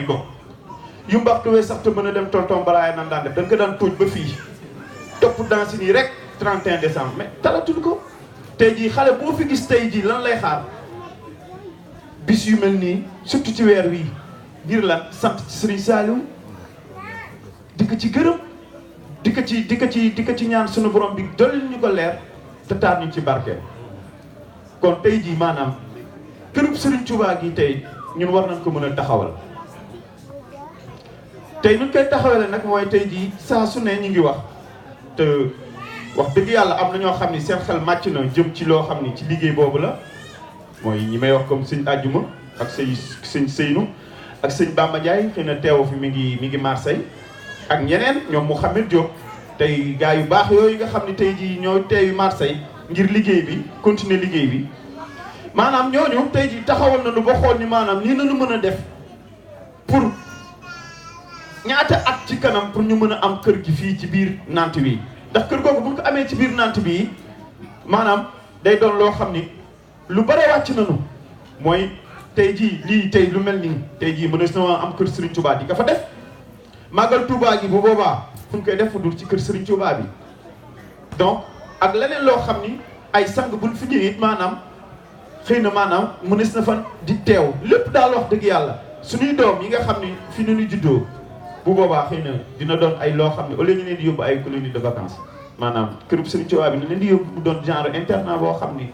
ay bokk yu mbaxtuwee sax te mën a dem tonton balaay nan daan def dañ ko daan tóoj ba fii topp danse nii rek 31 décembre mais talatul ko tey jii xale boo fi gis tey jii lan lay xaar bis yu mel nii surtout ci weer wii ngir lan sant ci Serigne Saliou di ko ci gërëm di ko ci ñaan sunu borom bi dolli ñu ko leer te taar ñu ci barke. kon tey jii maanaam kërub Serigne Touba gi tey ñun war nañ ko mën a taxawal tey nuñ koy taxawale nag mooy tey jii saa su ne ñu ngi wax te wax dëgg yàlla am na ñoo xam ni seen xel màcc na jëm ci loo xam ni ci liggéey boobu la mooy ñi may wax comme sëñ Àjjuma ak sëñ Seynou ak sëñ Bamba Ndiaye xëy na teewu fi mi ngi Marseille ak ñeneen ñoom Mouhamed Diop tey gars yu baax yooyu nga xam ni tey jii ñoo teewi Marseille ngir liggéey bi continuer liggéey bi maanaam ñooñu tey jii taxawal nañu ba xool ni maanaam nii nañu mën a def pour ñaata at ci kanam pour ñu mën a am kër gi fii ci biir Nantes wi ndax kër googu bu ñu ko amee ci biir Nantes bii maanaam day doon loo xam ni lu bare wàcc nañu mooy tey jii lii tey lu mel nii tey jii mën na am kër Serigne Touba di ka fa def màggal Touba gi bu boobaa fu ñu koy def dul ci kër Serigne Touba bi donc ak leneen loo xam ni ay sang buñ fi ñëwee maanaam xëy na maanaam mënees na fan di teew lépp daal wax dëgg yàlla suñuy doom yi nga xam ni fi ñu juddoo bu boobaa xëy na dina doon ay loo xam ne au lieu ñu leen di yóbbu ay colonie de vacances maanaam kërub Serigne Touba bi ñu leen di yóbbu mu doon genre internat boo xam ni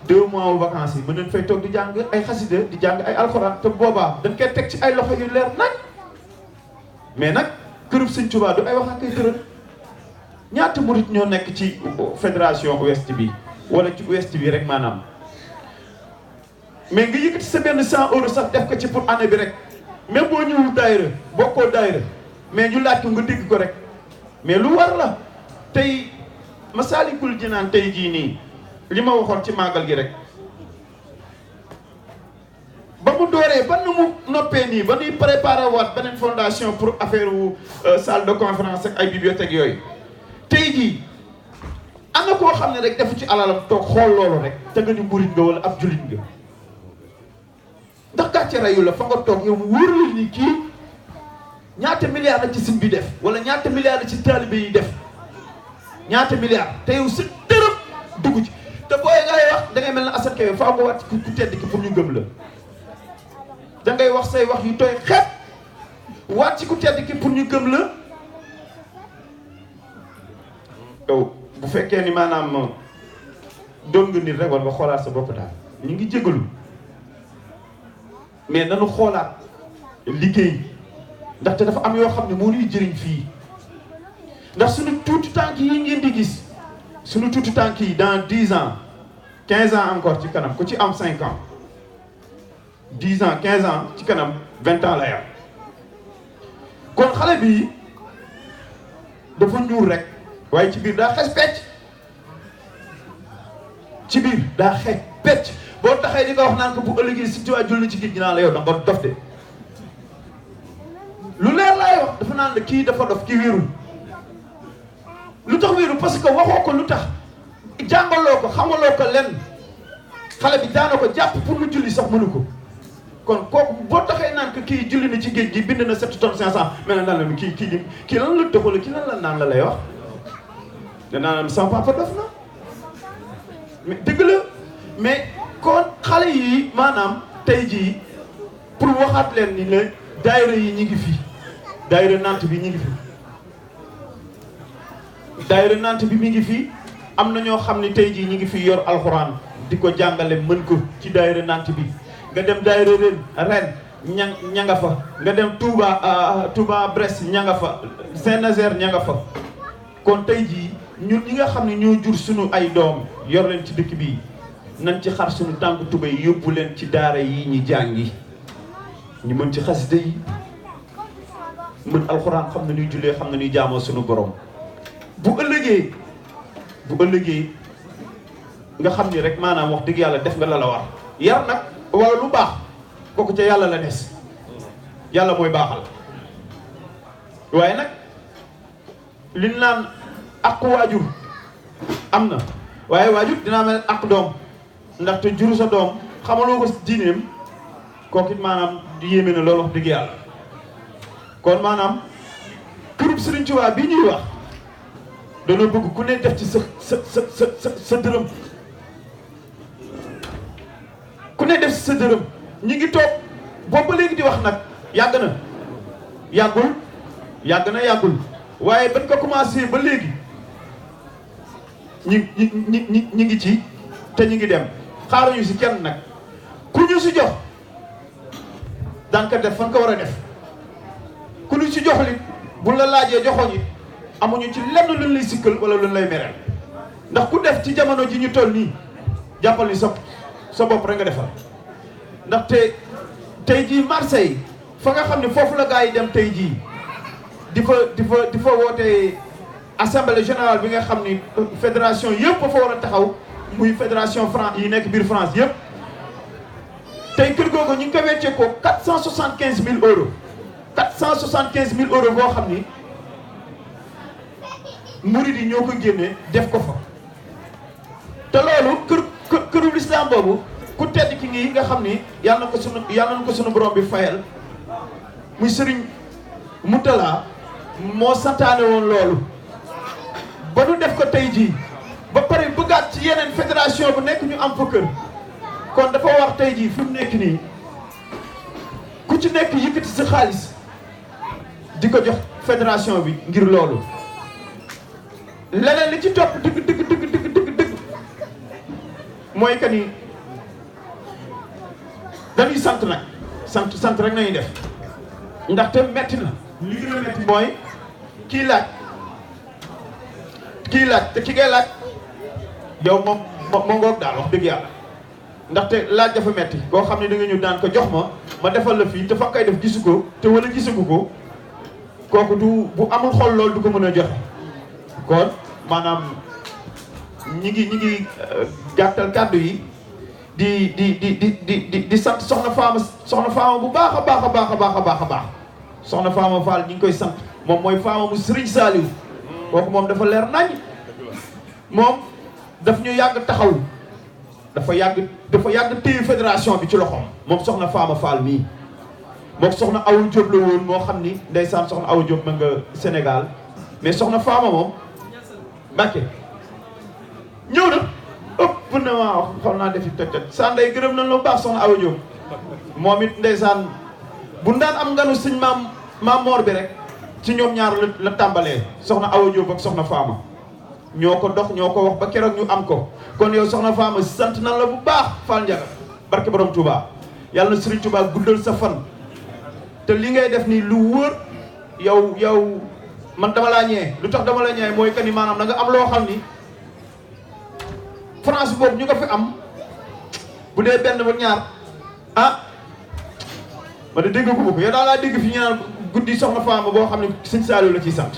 2 mois wu vacances yi mën nañ fay toog di jàng ay xasida di jàng ay alxuraan te boobaa dañ koy teg ci ay loxo yu leer nañ mais nag kërub Serigne Touba du ay wax ak ay tëral ñaata murit ñoo nekk ci fédération ouest bi wala ci ouest bi rek maanaam mais nga yëkkati sa benn 100 € sax def ko ci pour année bi rek même boo ñëwul daayira bokkoo daayira mais ñu laaj ko nga dégg ko rek mais lu war la tey Masaalikul Jinaan tey jii nii li ma waxoon ci màggal gi rek ba mu dooree ba nu mu noppee nii ba nuy préparé waat beneen fondation pour affaire wu salle de conférence ak ay bibliothèque yooyu tey jii am na koo xam ne rek defu ci alalam toog xool loolu rek te nga ni murit nga wala ab jullit nga ndax gàcce reyu la fa nga toog yow mu wóor la ni kii ñaata milliards la ci sëñ bi def wala ñaata milliards la ci taalibe yi def ñaata milliards te yow sa dërëm dugg ci te booy ngay wax da ngay mel ne Assane Kébé faa nga wàcc ku tedd ki pour ñu gëm la da ngay wax say wax yu tooy xepp wàcc ku tedd ki pour ñu gëm la yow bu fekkee ni maanaam doon nga nit rek war nga xoolaat sa bopp daal ñu ngi jégalu mais nanu xoolaat liggéey ndaxte dafa am yoo xam ne moo ñuy jëriñ fii ndax suñu tuuti tànk yi ngeen di gis suñu tuuti tànk yi dans 10 ans 15 ans encore ci kanam ku ci am 5 ans 10 ans 15 ans ci kanam 20 ans lay am kon xale bi dafa ñuul rek waaye ci biir daa xes pecc ci biir daa xes pecc boo taxee di nga wax naan ko bu ëllëgee si tuwaay jul na ci géej gi naan la yow da nga dof de lu leer laay wax dafa naan la kii dafa dof kii wéerul lu tax wéerul parce que waxoo ko lu tax jàngaloo ko xamaloo ko lenn xale bi daana ko jàpp pour mu julli sax mënu ko kon kooku boo taxee naan ko kii julli na ci géej gi bind na 7 tonnes 500 mel na naan la kii lan la doxalee kii lan la naan la lay wax danaa sama papa dof na mais dëgg la mais kon xale yi maanaam tey jii pour waxaat leen ni la daayira yi ñi ngi fi daayira Nantes bi ñi ngi fi daayira Nantes bi mi ngi fi am na ñoo xam ne tey jii ñi ngi fi yor alxuraan di ko jàngale mën ko ci daayira Nantes bi nga dem daayira ren ña nga fa nga dem Touba Brest ña nga fa Saint-Nazaire ña nga fa kon tey jii ñun ñi nga xam ne ñoo jur suñu ay doom yor leen ci dëkk bii nañ ci xar suñu tànk tubéy yóbbu leen ci daara yi ñi jàngi ñu mën ci xasida yi mën alxuraan xam na ñuy jullee xam na ñuy jaamoo suñu borom bu ëllëgee nga xam ni rek maanaam wax dëgg yàlla def nga la war yar nag wala lu baax kooku ca yàlla la des yàlla mooy baaxal waaye nag liñ naan ak waajur am na waaye waajur dinaa mel ak doom ndaxte juru sa doom xamaloo ko diineem kooku it maanaam di yéeme na loolu wax dëgg yàlla kon maanaam kërub Serigne Touba bi ñuy wax dañoo bëgg ku ne def ci sa dërëm ku ne def ci sa dërëm ñi ngi toog boobu ba léegi di wax nag yàggul waaye bañ ko commencé ba léegi ñi ngi ci te ñi ngi dem xaaruñu si kenn nag ku ñu si jox daan ko def fan ko war a def ku ñu si jox li bu la laajee joxoon it amuñu ci lenn luñ lay sikkal wala luñ lay mereel ndax ku def ci jamono ji ñu toll nii jàppal ni sa bopp rek nga defal ndaxte tey jii Marseille fa nga xam ne foofu la gaa yi dem tey jii di fa woote assemblée générale bi nga xam ni fédération yëpp fa war a taxaw muy fédération France yi nekk biir France yëpp tey kër googu ñu ngi ko weccee ko 475 000 euros 475 000 euros boo xam ni murid yi ñoo ko génnee def ko fa te loolu këru lislaam boobu ku tedd ki ngi nga xam ni yàlla na ko sunu borom bi fayal muy Serigne Moutala moo santaane woon loolu ba nu def ko tey jii ba pare bëggaat ci yeneen fédération bu nekk ñu am fa kër kon dafa wax tey jii fi mu nekk nii ku ci nekk yëkkati sa xaalis di ko jox fédération bi ngir loolu leneen li ci topp dëgg mooy que ni dañuy sant nag sant rek nañuy def ndaxte metti na li gën a metti mooy kii laaj te ki ngay laaj yow moom ngoog daal wax dëgg yàlla ndaxte laaj dafa metti koo xam ne da nga ñëw daan ko jox ma defal la fii te fa koy def gisu ko te wala gisagu ko kooku du bu amul xol loolu du ko mën a joxe kon maanaam ñi ngi gàttal kàddu yi di sant soxna Faama bu baax a baax soxna Faama Fall ñi ngi koy sant moom mooy Faama mu Serigne Saliou kooku moom dafa leer nañ moom daf ñu yàgg taxaw dafa yàgg téye fédération bi ci loxoom moom soxna Faama Fall mii moom soxna Awa Diop la woon moo xam ni ndeysaan soxna Awa Diop ma nga Sénégal mais soxna Faama moom Mbàkke ñëw na ëpp na waaw xam naa defi toj saa ndey gërëm nañ la bu baax soxna Awa Diop moom it ndeysaan bu daan am nganu sëñ maam Mor bi rek ci ñoom ñaar la tàmbalee soxna Awa Diop ak soxna Faama ñoo ko dox ñoo ko wax ba keroog ñu am ko kon yow soxna Faama sant nan la bu baax Fall Ndiaga barke borom Touba yàlla na Serigne Touba guddal sa fan te li ngay def nii lu wóor yow man dama laa ñee lu tax dama la ñee mooy que ni maanaam da nga am loo xam ni France boobu ñu ko fi am bu dee benn ba ñaar ma de dégg ko yow daal laa dégg fi ñu naan guddi soxna Faama boo xam ne sëñ Saliou la ciy sant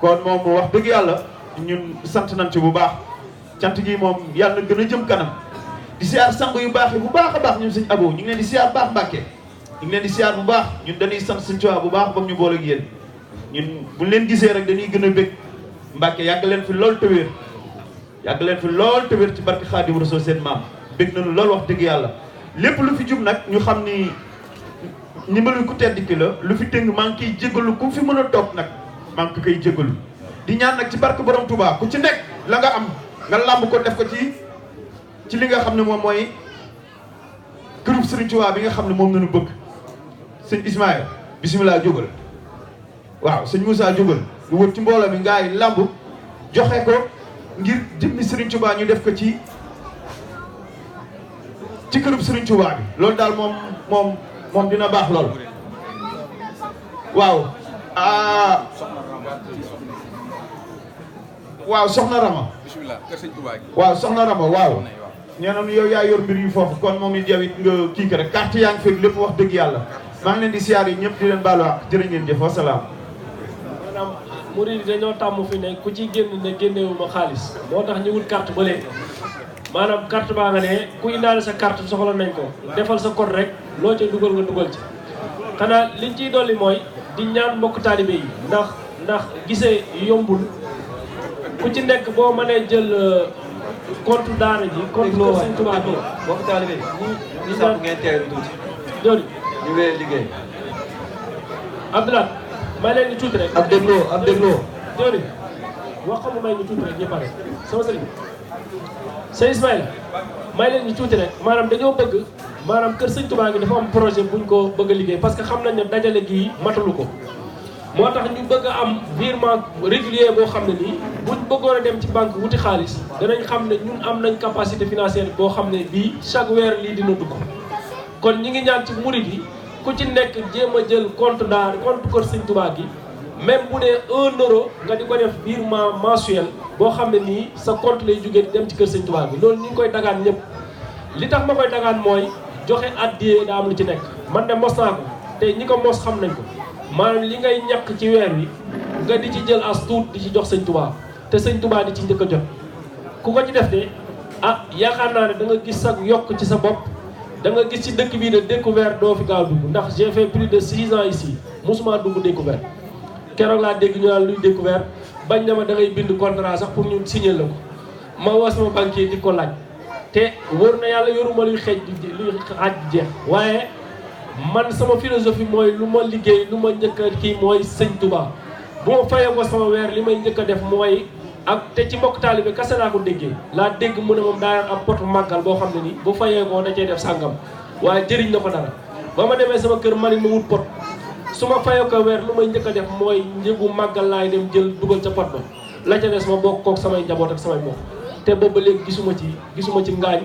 kon moom wax dëgg yàlla ñun sant nañ ci bu baax cant gi moom yàlla na gën a jëm kanam di siyaar sang yu baax yi bu baax a baax ñun sëñ Abo ñu ngi leen di siyaar baax Mbàkke ñu ngi leen di siyaar bu baax ñun dañuy sant sëñ Tuubaa bu baax ba ñu boole ak yéen ñun buñ leen gisee rek dañuy gën a bég Mbàkke yàgg leen fi lool te wér yàgg leen fi lool te wér ci barke Xaadimu Rasuul seen maam bég nañu lool wax dëgg yàlla lépp lu fi jub nag ñu xam ni ndimbalu ku tedd ki la lu fi tëng maa ngi koy jégalu ku fi mën a toog nag maa ngi koy jégalu di ñaan nag ci barke borom Touba ku ci nekk la nga am nga làmb ko def ko ci li nga xam ne moom mooy groupe Serigne Touba bi nga xam ne moom nañu bëgg sëñ Ismaïla bisimilah jógal waaw sëñ Moussa jógal lu wër ci mbooloo mi ngaay làmb joxe ko ngir jëmmi Serigne Touba ñu def ko ci groupe Serigne Touba bi loolu daal moom dina baax lool waaw waaw soxna Rama waaw soxna Rama waaw nee na yow yaa yor mbir yu foofu kon moom it yow it nga kii ko rek carte yaa ngi fekk lépp wax dëgg yàlla maa ngi leen di siyaar yi ñëpp di leen baalu àq jërë ngeen jëf wasalaam. maanaam murid dañoo tàmm fi ne ku ci génn ne génnewuma xaalis moo tax ñu wut carte ba léegi maanaam carte baa nga ne ku indaale sa carte soxla nañ ko defal sa code rek loo ca dugal nga dugal ci xanaa liñ ciy dolli mooy di ñaan mbokk taalibe yi ndax gisee yombul ku ci nekk boo mënee jël compte daara ji compte kër Sëñ Tuubaa bi mbokk taalibe yi ñu sàpp ngeen teew tuuti jori ñu wéyee liggéey Abdoulaye may leen ñu tuuti rek. ak dégloo ak dégloo. jërëjëf wax ko mu may ñu tuuti rek ñu pare sama sëriñ sëñ Ismaïla may leen ñu tuuti rek maanaam dañoo bëgg maanaam kër sëñ Touba gi dafa am projet buñ ko bëgg a liggéey parce que xam nañ ne dajale gii matalu ko moo tax ñu bëgg a am virement régulier boo xam ne nii buñ bëggoon a dem ci banque wuti xaalis danañ xam ne ñun am nañ capacité financière boo xam ne bii chaque weer lii dina dugg kon ñi ngi ñaan ci murid yi ku ci nekk jéem a jël compte kër sëñ Touba gi même bu dee 1 euro nga di ko def virement mensuel boo xam ne nii sa compte lay jógee di dem ci kër sëñ Touba bi loolu ñu ngi koy dagaan ñëpp li tax ma koy dagaan mooy joxe addiyee daa am lu ci nekk man de mos naa ko te ñi ko mos xam nañ ko maanaam li ngay ñàkk ci weer wi nga di ci jël as tuut di ci jox sëñ Touba te sëñ Touba di ci njëkk a jot ku ko ci def de yaakaar naa ne da nga gis sa yokk ci sa bopp da nga gis ci dëkk bii de découvert doo fi gaaw dugg ndax j'ai fait plus de 6 ans ici mosuma dugg découvert keroog laa dégg ñu naan luy découvert bañ na ma da ngay bind contrat sax pour ñu signer la ko ma woo sama banquier di ko laaj te wóor na yàlla yoruma luy xeej luy xaaj jeex waaye man sama philosophie mooy lu ma liggéey lu ma njëkk a kii mooy sëñ Touba bu ma fayee ko sama weer li may njëkk a def mooy ak te ci mbokk taalibe kase laa ko déggee laa dégg mu ne moom daa yor am pot màggal boo xam ne nii bu fayee ko da cee def sàngam waaye jëriñ na ko dara ba ma demee sama kër mani ma wut pot su ma fayoo ko weer lu may njëkk a def mooy njëgu màggal laay dem jël dugal ca pot ba la ca des ma bokk kook samay njaboot ak samay mbokk te boobu ba léegi gisuma ci ngaañ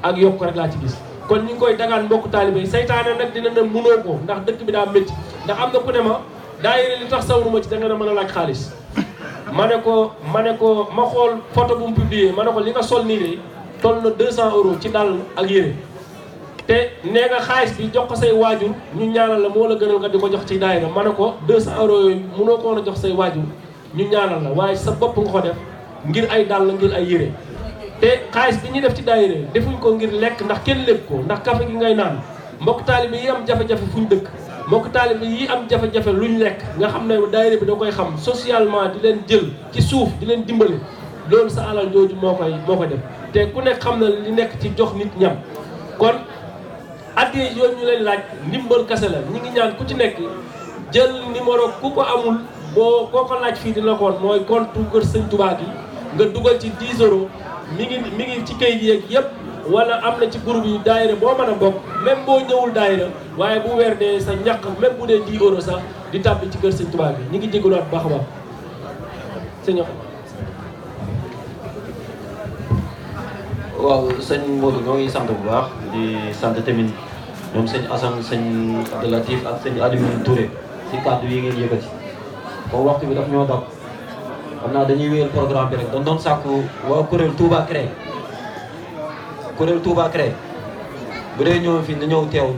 ak yokk rek laa ci gis kon ñu ngi koy dagaan mbokk taalibe yi saytaane nag dina ne mënoo ko ndax dëkk bi daa métti ndax am na ku ne ma daayira li tax sawaruma ci da nga ne mën a laaj xaalis ma ne ko ma xool photo bu mu publié ma ne ko li nga sol nii de toll na 200 euros ci dàll ak yére te nee nga xaalis bi jox ko say waajur ñu ñaanal la moo la gënal nga di ko jox ci daayira ma ne ko 200 euros yooyu mënoo ko woon a jox say waajur ñu ñaanal la waaye sa bopp nga ko def ngir ay dàll ngir ay yére te xaalis bi ñuy def ci daayira defuñ ko ngir lekk ndax kenn lépp ko ndax café gi ngay naan mbokk taalibe yi am jafe-jafe fuñ dëkk mbokk taalibe yi am jafe-jafe luñ lekk nga xam ne daayira bi da koy xam socialement di leen jël ci suuf di leen dimbale loolu sa alal jooju moo koy def te ku nekk xam na li nekk ci jox nit ñam kon addiya yooyu ñu leen laaj ndimbal kase la ñi ngi ñaan ku ci nekk jël numéro ku ko amul boo koo ko laaj fii dina ko woon mooy compte kër sëñ Touba gi nga dugal ci 10 euros mi ngi ci kayit yeeg yëpp wala am na ci groupe yi daayira boo mën a bokk même boo ñëwul daayira waaye bu weer dee sa ñàkk même bu dee 10 euros sax di tàbbi ci kër sëñ Touba bi ñi ngi jégaluwaat bu baax a baax sëñ waaw sëñ Modou ñoo ngi sant bu baax di sant tamit ñoom sëñ Assane sëñ Abdoulatif ak sëñ Aliou Touré si kàddu yi ngeen yëkkati comme waxtu bi daf ñoo dab xam naa dañuy wéyal programme bi rek dañ doon sàkku waa kuréel Touba Cré bu dee ñëw fi na ñëw teew